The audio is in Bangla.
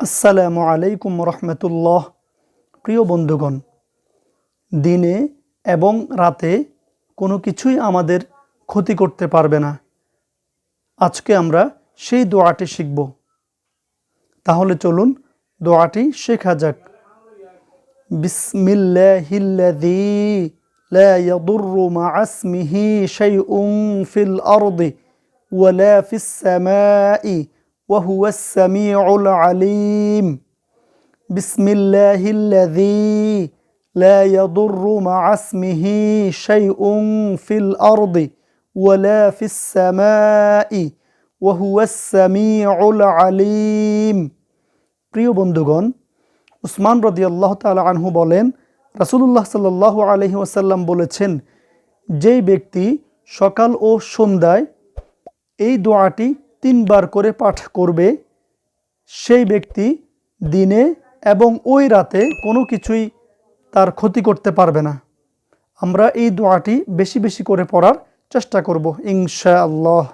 আসসালামু আলাইকুম রহমতুল্লাহ। প্রিয় বন্ধুগণ, দিনে এবং রাতে কোনো কিছুই আমাদের ক্ষতি করতে পারবে না। আজকে আমরা সেই দোয়াটি শিখব। তাহলে চলুন দোয়াটি শেখা যাক। বিসমিল্লাহিল্লাযী লা ইয়াদুররু মা'a ইসমিহি শাইউন ফিল আরদি ওয়ালা ফিস সামাই ওয়া হুয়াস সামিউল আলীম। বিসমিল্লাহিল্লাযী লা ইয়াদুররু মা'a ইসমিহি শাইউন ফিল আরদি ওয়ালা ফিস সামাই ওয়া হুয়াস সামিউল আলীম। প্রিয় বন্ধুগণ, উসমান রাদিয়াল্লাহু তাআলা আনহু বলেন, রাসূলুল্লাহ সাল্লাল্লাহু আলাইহি ওয়াসাল্লাম বলেছেন, যেই ব্যক্তি সকাল ও সন্ধ্যায় এই দোয়াটি 3 বার করে পাঠ করবে, সেই ব্যক্তি দিনে এবং ওই রাতে কোনো কিছুই তার ক্ষতি করতে পারবে না। আমরা এই দোয়াটি বেশি বেশি করে পড়ার চেষ্টা করব ইনশাআল্লাহ।